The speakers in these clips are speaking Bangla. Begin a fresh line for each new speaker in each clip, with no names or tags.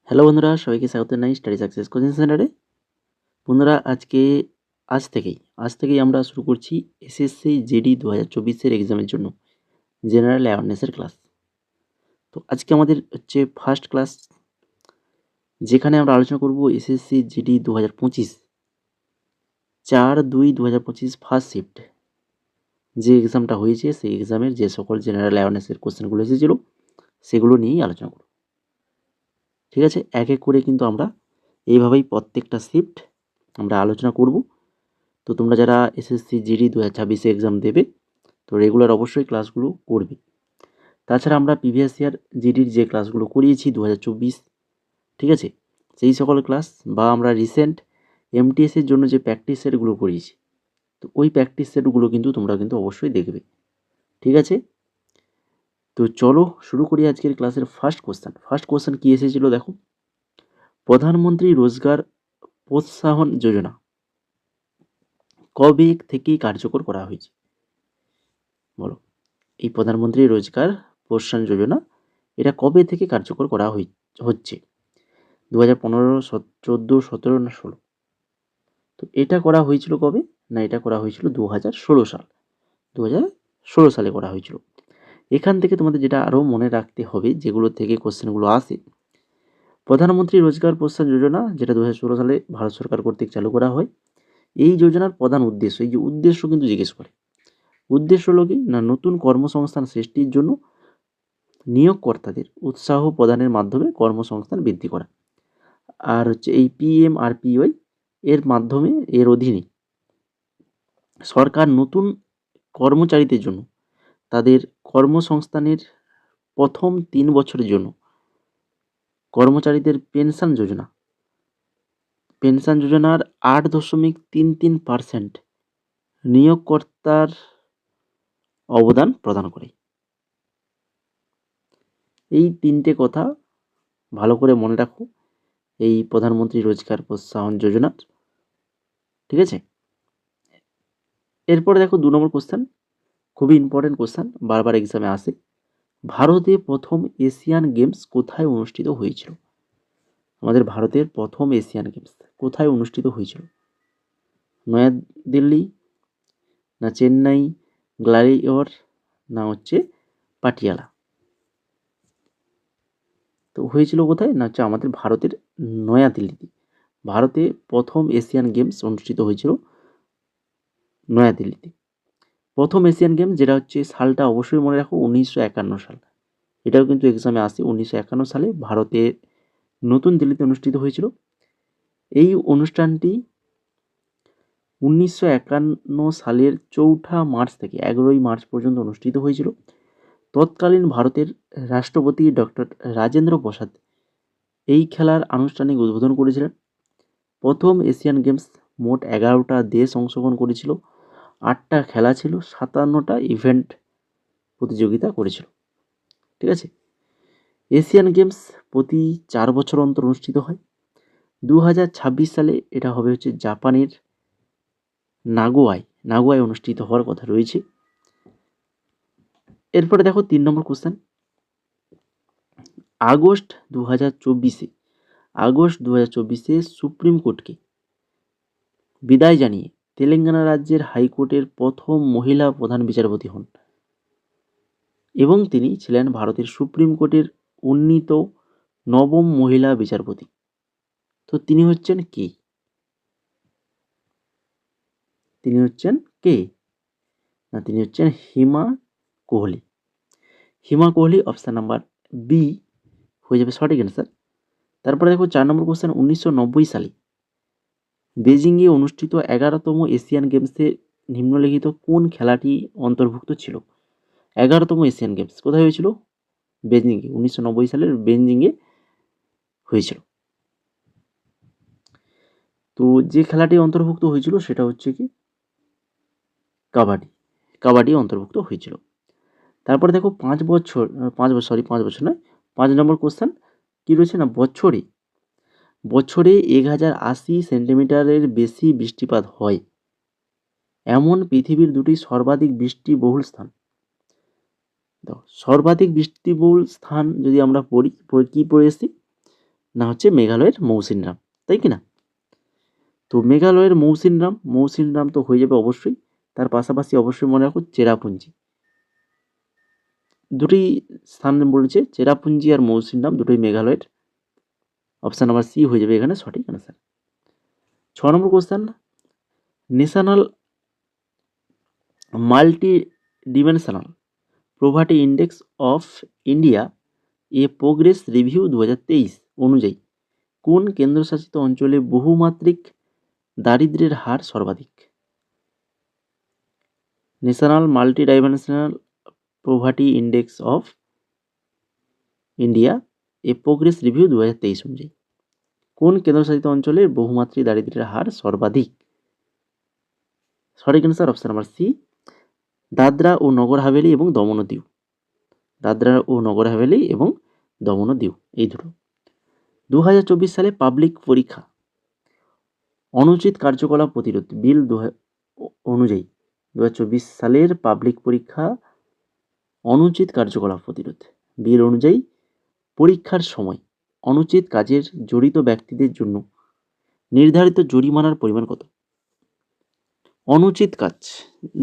হ্যালো বন্ধুরা, সবাইকে স্বাগত জানাই স্টাডি সাকসেস কোচিং সেন্টারে। বন্ধুরা, আজ থেকেই আমরা শুরু করছি এসএসসি জিডি 2024-এর এক্সামের জন্য জেনারেল অ্যাওয়ারনেসের ক্লাস। তো আজকে আমাদের হচ্ছে ফার্স্ট ক্লাস, যেখানে আমরা আলোচনা করব এসএসসি জিডি 2025 4/2/2025 ফার্স্ট শিফট যে এক্সামটা হয়েছে, সেই এক্সামের যে সকল জেনারেল অ্যাওয়ারনেসের কোশ্চেনগুলো এসেছিল সেগুলো নিয়েই আলোচনা করব। ঠিক আছে, এক এক করে কিন্তু আমরা এইভাবেই প্রত্যেকটা শিফট আমরা আলোচনা করব। তো তোমরা যারা এসএসসি জিডি 2026 এক্সাম দেবে, তো রেগুলার অবশ্যই ক্লাসগুলো করবে। তাছাড়া আমরা প্রিভিয়াস ইয়ার জিডির যে ক্লাসগুলো করিয়েছি 2024, ঠিক আছে, সেই সকল ক্লাস বা আমরা রিসেন্ট এমটিএসের জন্য যে প্র্যাকটিস সেটগুলো করিয়েছি, তো ওই প্র্যাকটিস সেটগুলো কিন্তু তোমরা কিন্তু অবশ্যই দেখবে। ঠিক আছে, তো চলো শুরু করি আজকের ক্লাসের ফার্স্ট কোশ্চেন কি এসেছিল দেখো। প্রধানমন্ত্রী রোজগার প্রোৎসাহন যোজনা কবে থেকে কার্যকর করা হয়েছে? বলো, এই প্রধানমন্ত্রী রোজগার প্রোৎসাহন যোজনা এটা কবে থেকে কার্যকর করা হচ্ছে? 2015, 14, 17 না 16? তো এটা করা হয়েছিল কবে? না, এটা করা হয়েছিল 2016 সাল। 2016 সালে করা হয়েছিল। এখান থেকে তোমাদের যেটা আরও মনে রাখতে হবে, যেগুলো থেকে কোশ্চেনগুলো আসে, প্রধানমন্ত্রী রোজগার প্রোৎসাহন যোজনা যেটা 2016 সালে ভারত সরকার কর্তৃক চালু করা হয়। এই যোজনার প্রধান উদ্দেশ্য, এই যে উদ্দেশ্য কিন্তু জিজ্ঞেস করে, উদ্দেশ্য হলো কি না, নতুন কর্মসংস্থান সৃষ্টির জন্য নিয়োগকর্তাদের উৎসাহ প্রদানের মাধ্যমে কর্মসংস্থান বৃদ্ধি করা। আর হচ্ছে এই পিএমআরপিওয়াই এর মাধ্যমে, এর অধীনে সরকার নতুন কর্মচারীদের জন্য তাদের কর্মসংস্থানের প্রথম 3 বছরের জন্য কর্মচারীদের পেনশন যোজনার 8.33% নিয়োগকর্তার অবদান প্রদান করে। এই তিনটে কথা ভালো করে মনে রাখো এই প্রধানমন্ত্রী রোজগার প্রোৎসাহন যোজনা। ঠিক আছে, এরপরে দেখো 2 নম্বর কোশ্চেন, খুবই ইম্পর্টেন্ট কোশ্চেন, বারবার এক্সামে আসে। ভারতে প্রথম এশিয়ান গেমস কোথায় অনুষ্ঠিত হয়েছিল? আমাদের ভারতের প্রথম এশিয়ান গেমস কোথায় অনুষ্ঠিত হয়েছিল? নয়াদিল্লি, না চেন্নাই, গ্বালিয়র, না হচ্ছে পাটিয়ালা? তো হয়েছিল কোথায়? না হচ্ছে আমাদের ভারতের নয়াদিল্লিতে। ভারতে প্রথম এশিয়ান গেমস অনুষ্ঠিত হয়েছিল নয়াদিল্লিতে। প্রথম এশিয়ান গেমস যেটা হচ্ছে, সালটা অবশ্যই মনে রাখো, 1951 সাল। এটাও কিন্তু এক্সামে আসে। 1951 সালে ভারতে নতুন দিল্লিতে অনুষ্ঠিত হয়েছিল। এই অনুষ্ঠানটি 1951 সালের 4 মার্চ থেকে 11 মার্চ পর্যন্ত অনুষ্ঠিত হয়েছিল। তৎকালীন ভারতের রাষ্ট্রপতি ডক্টর রাজেন্দ্র প্রসাদ এই খেলার আনুষ্ঠানিক উদ্বোধন করেছিলেন। প্রথম এশিয়ান গেমস মোট 11টা দেশ অংশগ্রহণ করেছিল। 8টা খেলা ছিল, 57টা ইভেন্ট প্রতিযোগিতা করেছিল। ঠিক আছে, এশিয়ান গেমস প্রতি 4 বছর অন্তর অনুষ্ঠিত হয়। 2026 সালে এটা হবে হচ্ছে জাপানের নাগোয়ায় অনুষ্ঠিত হওয়ার কথা রয়েছে। এরপরে দেখো 3 নম্বর কোশ্চেন, আগস্ট 2024-এ সুপ্রিম কোর্টকে বিদায় জানিয়ে তেলেঙ্গানা রাজ্যের হাইকোর্টের প্রথম মহিলা প্রধান বিচারপতি হন এবং তিনি ছিলেন ভারতের সুপ্রিম কোর্টের উন্নীত 9ম মহিলা বিচারপতি। তো তিনি হচ্ছেন কে? না, তিনি হচ্ছেন হিমা কোহলি। অপশান নাম্বার বি হয়ে যাবে সঠিক অ্যান্সার। তারপরে দেখো 4 নম্বর কোশ্চেন, 1990 সালে বেজিংয়ে অনুষ্ঠিত 11তম এশিয়ান গেমসে নিম্নলিখিত কোন খেলাটি অন্তর্ভুক্ত ছিল? 11তম এশিয়ান গেমস কোথায় হয়েছিল? বেজিংয়ে। 1990 সালের বেজিংয়ে হয়েছিল। তো যে খেলাটি অন্তর্ভুক্ত হয়েছিল সেটা হচ্ছে কি কাবাডি অন্তর্ভুক্ত হয়েছিল। তারপরে দেখো 5 নম্বর কোশ্চেন কি রয়েছে না, বছরে 1080 সেন্টিমিটারের বেশি বৃষ্টিপাত হয় এমন পৃথিবীর 2টি সর্বাধিক বৃষ্টিবহুল স্থান। সর্বাধিক বৃষ্টিবহুল স্থান যদি আমরা কি পড়ে এসেছি, না হচ্ছে মেঘালয়ের মৌসিনরাম, তাই কি না? তো মেঘালয়ের মৌসিনরাম তো হয়ে যাবে অবশ্যই। তার পাশাপাশি অবশ্যই মনে রাখো চেরাপুঞ্জি, দুটোই স্থান বলেছে, চেরাপুঞ্জি আর মৌসিনরাম দুটোই মেঘালয়ের। অপশান নাম্বার সি হয়ে যাবে এখানে সঠিক answer. 6 number question, national multi dimensional poverty index of India A progress review 2023 অনুযায়ী কোন কেন্দ্রশাসিত অঞ্চলে বহুমাত্রিক দারিদ্র্যের হার সর্বাধিক? National multi dimensional poverty index of India A progress review 2023 অনুযায়ী কোন কেন্দ্রশাসিত অঞ্চলে বহুমাত্রিক দারিদ্র্যের হার সর্বাধিক? সঠিক answer option number C, Dadra ও নগর হাভেলি এবং দমন ও দিউ। দাদরা ও নগর হাভেলি এবং দমন ও দিউ, এই দুটো। 2024 সালে পাবলিক পরীক্ষা অনুচিত কার্যকলাপ প্রতিরোধ বিল অনুযায়ী 2024 সালের পাবলিক পরীক্ষা অনুচিত কার্যকলাপ প্রতিরোধ বিল অনুযায়ী পরীক্ষার সময় অনুচিত কাজের জড়িত ব্যক্তিদের জন্য নির্ধারিত জরিমানার পরিমাণ কত? অনুচিত কাজ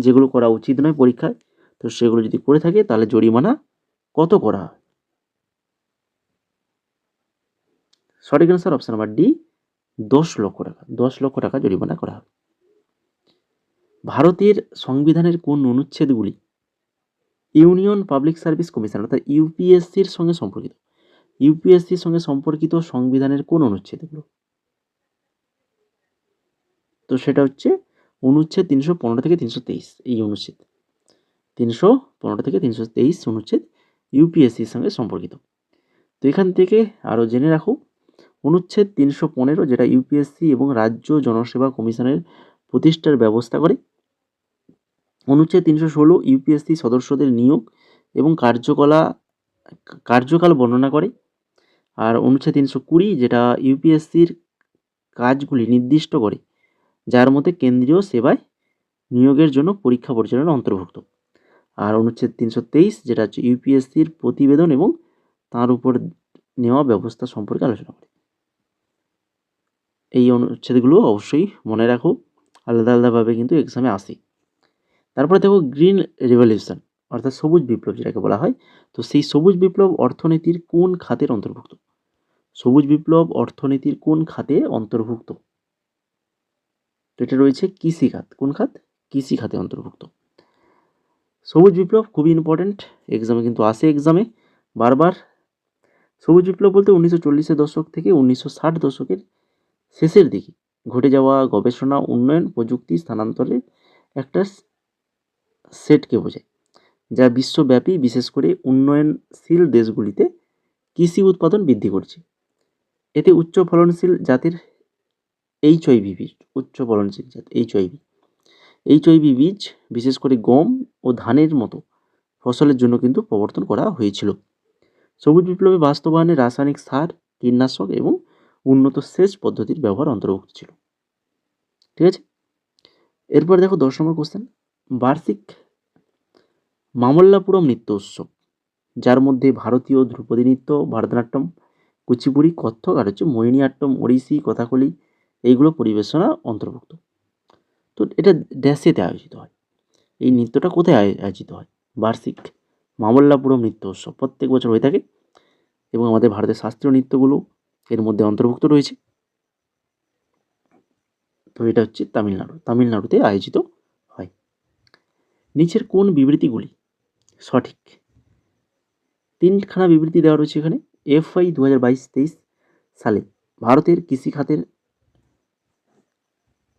যেগুলো করা উচিত নয় পরীক্ষায়, তো সেগুলো যদি করে থাকে তাহলে জরিমানা কত করা হয়? সঠিক অ্যান্সার অপশন নাম্বার ডি, 10 লক্ষ টাকা। 10 লক্ষ টাকা জরিমানা করা হবে। ভারতের সংবিধানের কোন অনুচ্ছেদগুলি ইউনিয়ন পাবলিক সার্ভিস কমিশন অর্থাৎ ইউপিএসসির সঙ্গে সম্পর্কিত? ইউপিএসসির সঙ্গে সম্পর্কিত সংবিধানের কোন অনুচ্ছেদগুলো? তো সেটা হচ্ছে অনুচ্ছেদ 315 থেকে 323, এই অনুচ্ছেদ 315 থেকে 323 অনুচ্ছেদ ইউপিএসসির সঙ্গে সম্পর্কিত। তো এখান থেকে আরও জেনে রাখো, অনুচ্ছেদ 315 যেটা ইউপিএসসি এবং রাজ্য জনসেবা কমিশনের প্রতিষ্ঠার ব্যবস্থা করে। অনুচ্ছেদ 316 ইউপিএসসি সদস্যদের নিয়োগ এবং কার্যকাল বর্ণনা করে। আর অনুচ্ছেদ 320 যেটা ইউপিএসসির কাজগুলি নির্দিষ্ট করে, যার মধ্যে কেন্দ্রীয় সেবায় নিয়োগের জন্য পরীক্ষা পরিচালনা অন্তর্ভুক্ত। আর অনুচ্ছেদ 323 যেটা হচ্ছে ইউপিএসসির প্রতিবেদন এবং তার উপর নেওয়া ব্যবস্থা সম্পর্কে আলোচনা করে। এই অনুচ্ছেদগুলো অবশ্যই মনে রাখো, আলাদা আলাদাভাবে কিন্তু এক্সামে আসে। তারপরে দেখো গ্রিন রেভলিউশন অর্থাৎ সবুজ বিপ্লব যেটাকে বলা হয়, তো সেই সবুজ বিপ্লব অর্থনীতির কোন খাতের অন্তর্ভুক্ত? সবুজ বিপ্লব অর্থনীতির কোন খাতে অন্তর্ভুক্ত? তো এটা রয়েছে কৃষি খাত। কোন খাত? কৃষি খাতে অন্তর্ভুক্ত। সবুজ বিপ্লব খুবই ইম্পর্টেন্ট, এক্সামে কিন্তু আসে এক্সামে বারবার। সবুজ বিপ্লব বলতে 1940-এর দশক থেকে 1960 দশকের শেষের দিকে ঘটে যাওয়া গবেষণা, উন্নয়ন, প্রযুক্তি স্থানান্তরের একটা সেটকে বোঝায়, যা বিশ্বব্যাপী বিশেষ করে উন্নয়নশীল দেশগুলিতে কৃষি উৎপাদন বৃদ্ধি করছে। এতে উচ্চ ফলনশীল জাতের এইচআইভি বীজ, উচ্চ ফলনশীল জাত এইচআইভি বীজ বিশেষ করে গম ও ধানের মতো ফসলের জন্য কিন্তু প্রবর্তন করা হয়েছিল। সবুজ বিপ্লবে বাস্তবায়নে রাসায়নিক সার, কীটনাশক এবং উন্নত সেচ পদ্ধতির ব্যবহার অন্তর্ভুক্ত ছিল। ঠিক আছে, এরপর দেখো 10 নম্বর কোশ্চেন, বার্ষিক মামল্লাপুরম নৃত্য উৎসব, যার মধ্যে ভারতীয় ধ্রুপদী নৃত্য, ভারতনাট্যম, কুচিপুড়ি, কত্থক আর হচ্ছে মোহিনীআট্টম, ওড়িশি, কথাকলি, এইগুলো পরিবেশনা অন্তর্ভুক্ত। তো এটা ড্যাশেতে আয়োজিত হয়। এই নৃত্যটা কোথায় আয়োজিত হয়? বার্ষিক মামল্লাপুরম নৃত্য উৎসব প্রত্যেক বছর হয়ে থাকে এবং আমাদের ভারতের শাস্ত্রীয় নৃত্যগুলো এর মধ্যে অন্তর্ভুক্ত রয়েছে। তো এটা হচ্ছে তামিলনাড়ুতে আয়োজিত হয়। নিচের কোন বিবৃতিগুলি সঠিক? 3খানা বিবৃতি দেওয়া রয়েছে এখানে। এফআই 2022-23 সালে ভারতের কৃষিখাতের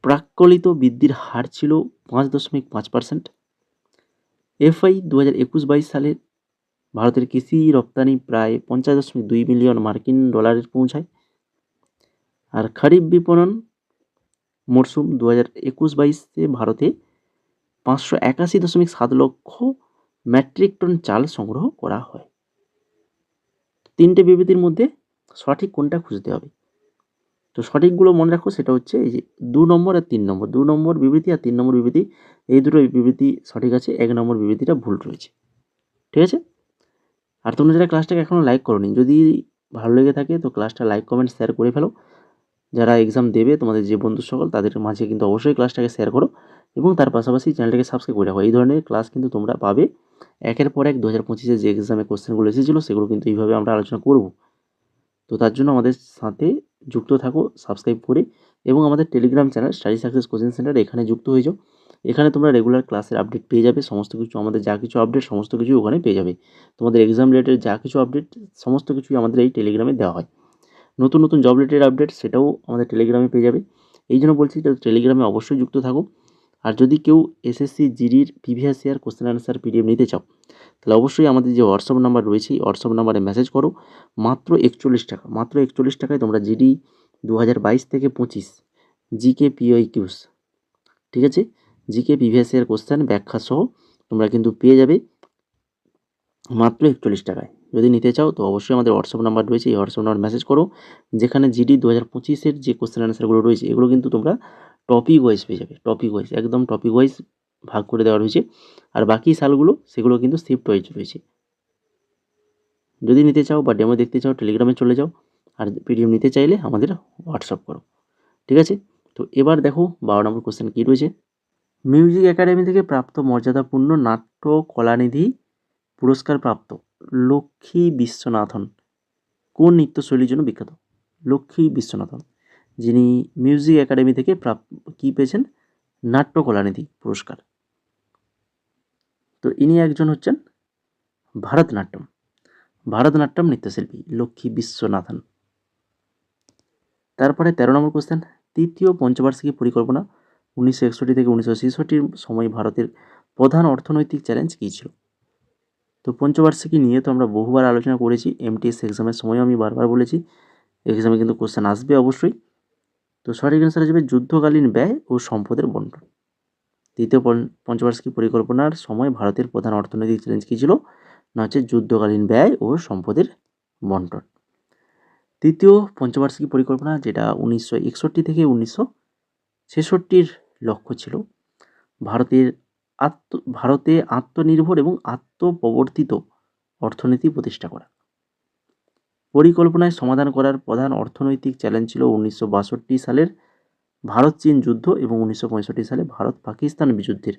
প্রাক্কলিত বৃদ্ধির হার ছিল 5.5%। এফআই 2021-22 সালে ভারতের কৃষি রপ্তানি প্রায় 50.2 মিলিয়ন মার্কিন ডলারে পৌঁছায়। আর খারিফ বিপণন মরশুম 2021-22-এ ভারতে 581.7 লক্ষ মেট্রিক টন চাল সংগ্রহ করা হয়। 3টে বিবৃতির মধ্যে সঠিক কোনটা খুঁজতে হবে? তো সঠিকগুলো মনে রাখো, সেটা হচ্ছে এই যে 2 নম্বর আর 3 নম্বর, 2 নম্বর বিবৃতি আর 3 নম্বর বিবৃতি, এই দুটো বিবৃতি সঠিক আছে, 1 নম্বর বিবৃতিটা ভুল রয়েছে। ঠিক আছে, আর তোমরা যারা ক্লাসটাকে এখনও লাইক করোনি, যদি ভালো লেগে থাকে তো ক্লাসটা লাইক কমেন্ট শেয়ার করে ফেলো। যারা এক্সাম দেবে তোমাদের যে বন্ধু সকল তাদের মাঝে কিন্তু অবশ্যই ক্লাসটাকে শেয়ার করো এবং তার পাশাপাশি চ্যানেলটাকে সাবস্ক্রাইব করে রাখো। এই ধরনের ক্লাস কিন্তু তোমরা পাবে একের পর এক। 2025-এ যে এক্সামে কোশ্চেনগুলো এসেছিলো সেগুলো কিন্তু এইভাবে আমরা আলোচনা করব। তো তার জন্য আমাদের সাথে যুক্ত থাকো সাবস্ক্রাইব করে এবং আমাদের Telegram channel study success coaching centre এখানে যুক্ত হয়ে যাও। এখানে তোমরা রেগুলার ক্লাসের আপডেট পেয়ে যাবে, সমস্ত কিছু আমাদের যা কিছু আপডেট সমস্ত কিছুই ওখানে পেয়ে যাবে। তোমাদের এক্সাম রিলেটেড যা কিছু আপডেট সমস্ত কিছুই আমাদের এই টেলিগ্রামে দেওয়া হয়। নতুন নতুন জব রিলেটেড আপডেট সেটাও আমাদের টেলিগ্রামে পেয়ে যাবে। এই জন্য বলছি যে টেলিগ্রামে অবশ্যই যুক্ত থাকো। আর যদি কেউ এসএসসি জিডির previous year question answer PDF নিতে চাও তাহলে অবশ্যই আমাদের যে হোয়াটসঅ্যাপ নাম্বার রয়েছে এই হোয়াটসঅ্যাপ নাম্বারে মেসেজ করো। মাত্র 41 টাকা, মাত্র 41 টাকায় তোমরা জিডি 2022 থেকে 25 জিকে পিওইকিউস, ঠিক আছে, জিকে প্রিভিয়াস ইয়ার কোশ্চেন ব্যাখ্যা সহ তোমরা কিন্তু পেয়ে যাবে মাত্র 41 টাকায়। যদি নিতে চাও তো অবশ্যই আমাদের হোয়াটসঅ্যাপ নাম্বার রয়েছে, এই হোয়াটসঅ্যাপ নাম্বার মেসেজ করো। যেখানে জিডি 2025-এর যে কোশ্চেন অ্যান্সারগুলো রয়েছে এগুলো কিন্তু তোমরা টপিক ওয়াইজ পেয়ে যাবে, টপিক ওয়াইজ, একদম টপিক ওয়াইজ ভাগ করে দেওয়া রয়েছে। আর বাকি সালগুলো সেগুলো কিন্তু শিফট ওয়াইজ রয়েছে। যদি নিতে চাও বা ডেমো দেখতে চাও টেলিগ্রামে চলে যাও, আর পিডিএফ নিতে চাইলে আমাদের হোয়াটসঅ্যাপ করো, ঠিক আছে। তো এবার দেখো 12 নম্বর কোশ্চেন কী রয়েছে। মিউজিক একাডেমি থেকে প্রাপ্ত মর্যাদাপূর্ণ নাট্য কলানিধি পুরস্কার প্রাপ্ত লক্ষ্মী বিশ্বনাথন কোন নৃত্যশৈলীর জন্য বিখ্যাত? লক্ষ্মী বিশ্বনাথন যিনি মিউজিক একাডেমি থেকে কী পেয়েছেন? নাট্য কলানিধি পুরস্কার। তো ইনি একজন হচ্ছেন ভারতনাট্যম নৃত্যশিল্পী লক্ষ্মী বিশ্বনাথন। তারপরে 13 নম্বর কোশ্চেন, তৃতীয় পঞ্চবার্ষিকী পরিকল্পনা 1961 থেকে 1966 সময় ভারতের প্রধান অর্থনৈতিক চ্যালেঞ্জ কী ছিল? তো পঞ্চবার্ষিকী নিয়ে তো আমরা বহুবার আলোচনা করেছি, এমটিএস এক্সামের সময় আমি বারবার বলেছি এক্সামে কিন্তু কোশ্চেন আসবে অবশ্যই। তো সঠিক অ্যান্সার আসবে যুদ্ধকালীন ব্যয় ও সম্পদের বন্টন। তৃতীয় পঞ্চবার্ষিকী পরিকল্পনার সময় ভারতের প্রধান অর্থনৈতিক চ্যালেঞ্জ কী ছিল? না হচ্ছে যুদ্ধকালীন ব্যয় ও সম্পদের বন্টন। তৃতীয় পঞ্চবার্ষিকী পরিকল্পনা যেটা 1961 থেকে 1966 লক্ষ্য ছিল ভারতে আত্মনির্ভর এবং আত্মপ্রবর্তিত অর্থনীতি প্রতিষ্ঠা করা। পরিকল্পনায় সমাধান করার প্রধান অর্থনৈতিক চ্যালেঞ্জ ছিল 1962 সালের ভারত চীন যুদ্ধ এবং 1965 সালে ভারত পাকিস্তান যুদ্ধের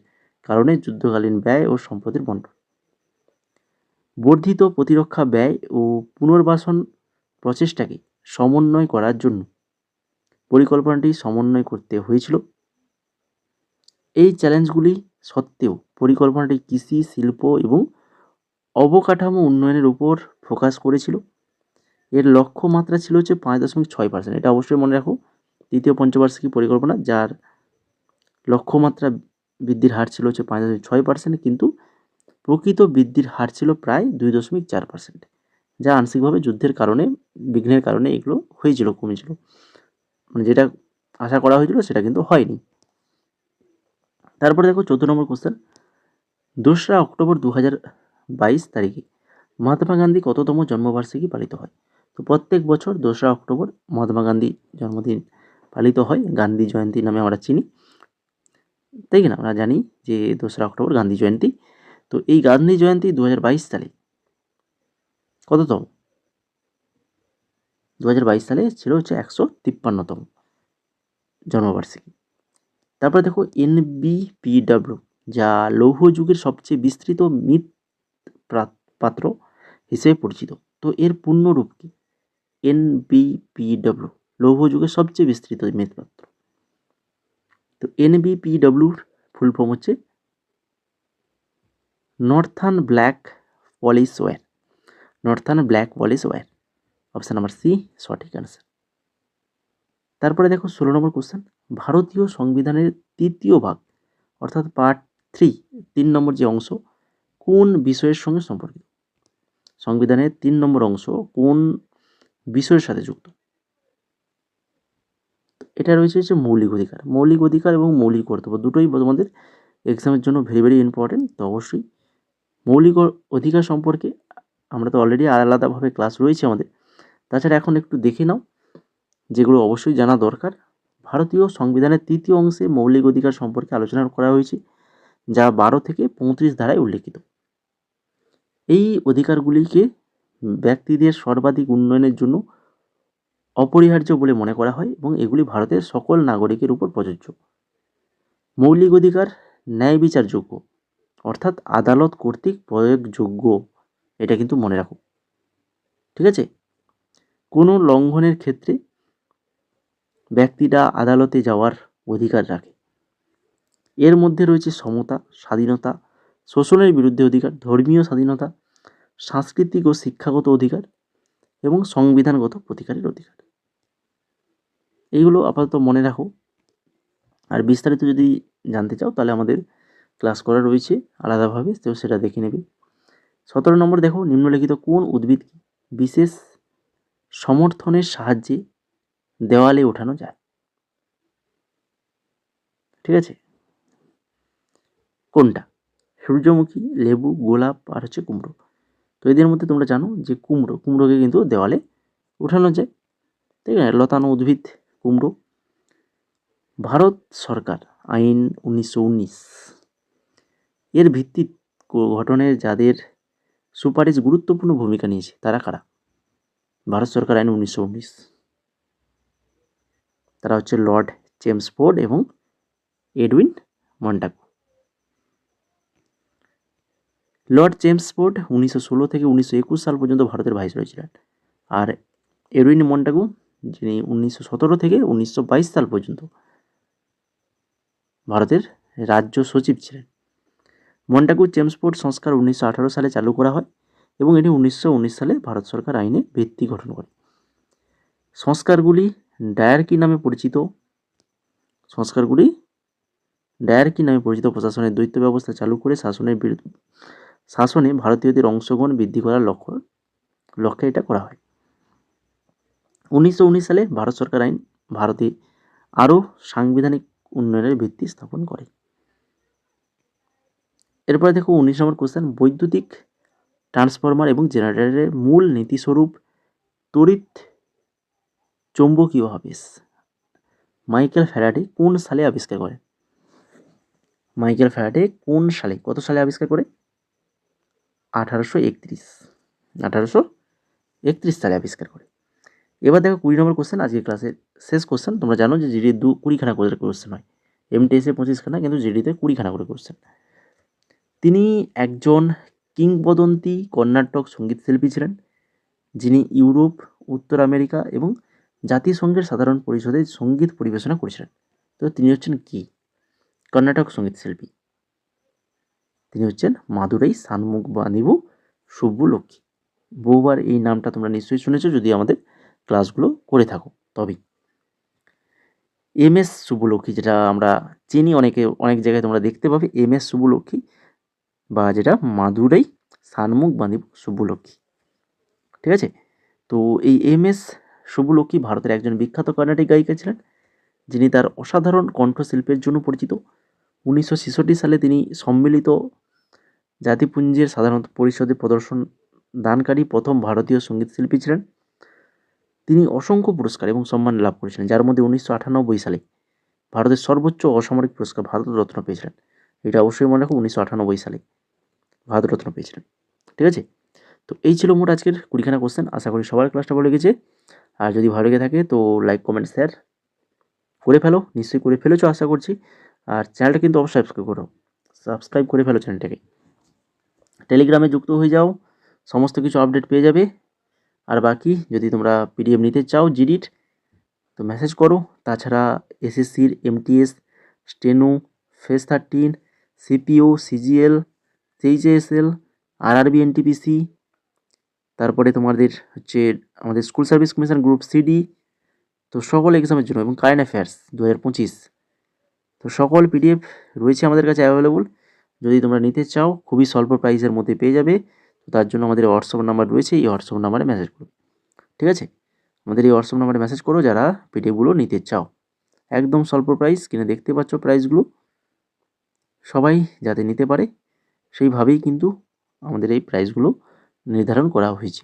কারণে যুদ্ধকালীন ব্যয় ও সম্পদের বন্টন। বর্ধিত প্রতিরক্ষা ব্যয় ও পুনর্বাসন প্রচেষ্টাকে সমন্বয় করার জন্য পরিকল্পনাটি সমন্বয় করতে হয়েছিল। এই চ্যালেঞ্জগুলি সত্ত্বেও পরিকল্পনাটি কৃষি শিল্প এবং অবকাঠামো উন্নয়নের উপর ফোকাস করেছিল। এর লক্ষ্যমাত্রা ছিল হচ্ছে 5.6%। এটা অবশ্যই মনে রাখো, তৃতীয় পঞ্চবার্ষিকী পরিকল্পনা যার লক্ষ্যমাত্রা বৃদ্ধির হার ছিল হচ্ছে 5.6%, কিন্তু প্রকৃত বৃদ্ধির হার ছিল প্রায় 2.4%, যা আংশিকভাবে যুদ্ধের কারণে বিঘ্নের কারণে এগুলো হয়েছিল, কমেছিল, মানে যেটা আশা করা হয়েছিল সেটা কিন্তু হয়নি। তারপরে দেখো 14 নম্বর কোশ্চেন, 2রা অক্টোবর 2022 তারিখে মহাত্মা গান্ধী কততম জন্মবার্ষিকী পালিত হয়? তো প্রত্যেক বছর 2রা অক্টোবর মহাত্মা গান্ধী জন্মদিন পালিত হয়, গান্ধী জয়ন্তী নামে আমরা চিনি, তাই কিনা? আমরা জানি যে 2রা অক্টোবর গান্ধী জয়ন্তী। তো এই গান্ধী জয়ন্তী 2022 সালে কততম? 2022 সালে ছিল হচ্ছে 153তম জন্মবার্ষিকী। তারপরে দেখো NBPW যা লৌহ যুগের সবচেয়ে বিস্তৃত মৃৎপাত্র হিসেবে পরিচিত, তো এর পূর্ণরূপ কি? NBPW লৌহ যুগের সবচেয়ে বিস্তৃত মৃৎপাত্র। তো NBPWর ফুল ফর্ম হচ্ছে northern black polish ware, northern black polish ware, option number C সঠিক অ্যান্সার। তারপরে দেখো 16 নম্বর কোশ্চেন, ভারতীয় সংবিধানের 3য় ভাগ অর্থাৎ পার্ট 3 নম্বর যে অংশ কোন বিষয়ের সঙ্গে সম্পর্কিত? সংবিধানের 3 নম্বর অংশ কোন বিষয়ের সাথে যুক্ত? এটা রয়েছে হচ্ছে মৌলিক অধিকার। মৌলিক অধিকার এবং মৌলিক কর্তব্য দুটোই তোমাদের এক্সামের জন্য ভেরি ভেরি ইম্পর্টেন্ট। তো অবশ্যই মৌলিক অধিকার সম্পর্কে আমরা তো অলরেডি আলাদাভাবে ক্লাস রয়েছে আমাদের, তাছাড়া এখন একটু দেখে নাও যেগুলো অবশ্যই জানা দরকার। ভারতীয় সংবিধানের 3য় অংশে মৌলিক অধিকার সম্পর্কে আলোচনা করা হয়েছে, যা 12 থেকে 35 ধারায় উল্লেখিত। এই অধিকারগুলিকে ব্যক্তিদের সর্বাধিক উন্নয়নের জন্য অপরিহার্য বলে মনে করা হয় এবং এগুলি ভারতের সকল নাগরিকের উপর প্রযোজ্য। মৌলিক অধিকার ন্যায় বিচারযোগ্য, অর্থাৎ আদালত কর্তৃক প্রয়োগযোগ্য, এটা কিন্তু মনে রাখো। ঠিক আছে, কোনো লঙ্ঘনের ক্ষেত্রে ব্যক্তিরা আদালতে যাওয়ার অধিকার রাখে। এর মধ্যে রয়েছে সমতা, স্বাধীনতা, শোষণের বিরুদ্ধে অধিকার, ধর্মীয় স্বাধীনতা, সাংস্কৃতিক ও শিক্ষাগত অধিকার এবং সংবিধানগত প্রতিকারের অধিকার। এইগুলো আপাতত মনে রাখো। আর বিস্তারিত যদি জানতে চাও তাহলে আমাদের ক্লাস করা রয়েছে আলাদাভাবে, তো সেটা দেখে নেবে। 17 নম্বর দেখো, নিম্নলিখিত কোন উদ্ভিদ বিশেষ সমর্থনের সাহায্যে দেওয়ালে ওঠানো যায়? ঠিক আছে, কোনটা? সূর্যমুখী, লেবু, গোলাপ আর হচ্ছে কুমড়ো। তো এদের মধ্যে তোমরা জানো যে কুমড়োকে কিন্তু দেওয়ালে ওঠানো যায়। ঠিক আছে, লতানো উদ্ভিদ কুমড়ো। ভারত সরকার আইন 1919 এর ভিত্তি গঠনের যাদের সুপারিশ গুরুত্বপূর্ণ ভূমিকা নিয়েছে তারা কারা? ভারত সরকার আইন 1919, তারা হচ্ছে লর্ড চেমসফোর্ড এবং এডউইন মন্টাগু। লর্ড চেমসফোর্ড 1916 থেকে 1921 সাল পর্যন্ত ভারতের ভাইসরয় ছিলেন, আর এডউইন মন্টাগু যিনি 1917 থেকে 1922 সাল পর্যন্ত ভারতের রাজ্য সচিব ছিলেন। মন্টাগু চেমসফোর্ড সংস্কার 1918 সালে চালু করা হয় এবং এটি 1919 সালে ভারত সরকার আইনে ভিত্তি গঠন করে। সংস্কারগুলি ডায়ার্কি নামে পরিচিত প্রশাসনের দ্বৈত ব্যবস্থা চালু করে শাসনে ভারতীয়দের অংশগ্রহণ বৃদ্ধি করার লক্ষ্যে এটা করা হয়। 1919 সালে ভারত সরকার আইন ভারতে আরও সাংবিধানিক উন্নয়নের ভিত্তি স্থাপন করে। এরপরে দেখো 19 নম্বর কোশ্চেন, বৈদ্যুতিক ট্রান্সফরমার এবং জেনারেটরের মূল নীতিস্বরূপ তড়িৎ চৌম্বকীয় আবেশ মাইকেল ফ্যারাডে কোন সালে আবিষ্কার করেন? মাইকেল ফ্যারাডে কত সালে আবিষ্কার করে? 1831 সালে আবিষ্কার করে। এবার দেখো 20 নম্বর কোশ্চেন, আজকের ক্লাসের শেষ কোশ্চেন। তোমরা জানো যে জিডি 20খানা করে কোশ্চেন হয়, এমটিএসে 25খানা, কিন্তু জিডিতে 20খানা করে কোশ্চেন। তিনি একজন কিংবদন্তি কর্ণাটক সঙ্গীত শিল্পী ছিলেন, যিনি ইউরোপ, উত্তর আমেরিকা এবং জাতিসংঘের সাধারণ পরিষদে সঙ্গীত পরিবেশনা করেছিলেন। তো তিনি হচ্ছেন কি কর্ণাটক সঙ্গীত শিল্পী? তিনি হচ্ছেন মাদুরাই সানমুগবানিবু সুব্বুলক্ষ্মী। বহুবার এই নামটা তোমরা নিশ্চয়ই শুনেছো যদি আমাদের ক্লাসগুলো করে থাকো তবেই। MS সুব্বুলক্ষ্মী, যেটা আমরা চিনি, অনেক জায়গায় তোমরা দেখতে পাবে MS সুব্বুলক্ষ্মী, বা যেটা মাদুরাই সানমুগবানিবু সুব্বুলক্ষ্মী। ঠিক আছে, তো এই MS সুব্বুলক্ষ্মী ভারতের একজন বিখ্যাত কর্ণাটিক গায়িকা ছিলেন, যিনি তার অসাধারণ কণ্ঠশিল্পের জন্য পরিচিত। 1966 সালে তিনি সম্মিলিত জাতিপুঞ্জের সাধারণ পরিষদে প্রদর্শন দানকারী প্রথম ভারতীয় সঙ্গীত শিল্পী ছিলেন। তিনি অসংখ্য পুরস্কার এবং সম্মান লাভ করেছিলেন, যার মধ্যে 1998 সালে ভারতের সর্বোচ্চ অসামরিক পুরস্কার ভারতরত্ন পেয়েছিলেন। এটা অবশ্যই মনে রাখো, 1998 সালে ভারতরত্ন পেয়েছিলেন। ঠিক আছে, তো এই ছিল মোট আজকের 20খানা কোশ্চেন। আশা করি সবার ক্লাসটা ভালো লেগেছে, আর যদি ভালো লেগে থাকে তো লাইক, কমেন্ট, শেয়ার করে ফেলো। নিশ্চয়ই করে ফেলেছো আশা করছি। আর চ্যানেলটা কিন্তু অবশ্যই সাবস্ক্রাইব করে ফেলো চ্যানেলটাকে। টেলিগ্রামে যুক্ত হয়ে যাও, সমস্ত কিছু আপডেট পেয়ে যাবে। আর বাকি যদি তোমরা PDF নিতে চাও জিডিট, তো মেসেজ করো। তাছাড়া SSCর MTS, steno, face 13, CPO, CGL, CHSL, RRB, NTPC, তারপরে তোমাদের হচ্ছে আমাদের school service commission group CD, তো সকল এক্সামের জন্য, এবং কারেন্ট অ্যাফেয়ার্স 2025, তো সকল PDF রয়েছে আমাদের কাছে অ্যাভেলেবল। যদি তোমরা নিতে চাও খুবই স্বল্প প্রাইসের মধ্যে পেয়ে যাবে। তো তার জন্য আমাদের হোয়াটসঅ্যাপ নাম্বার রয়েছে, এই হোয়াটসঅ্যাপ নাম্বারে মেসেজ করো। ঠিক আছে, আমাদের এই হোয়াটসঅ্যাপ নাম্বারে মেসেজ করো যারা PDFগুলো নিতে চাও। একদম স্বল্প প্রাইস, কিনে দেখতে পাচ্ছ প্রাইসগুলো। সবাই যাতে নিতে পারে সেইভাবেই কিন্তু আমাদের এই প্রাইসগুলো নির্ধারণ করা হয়েছে।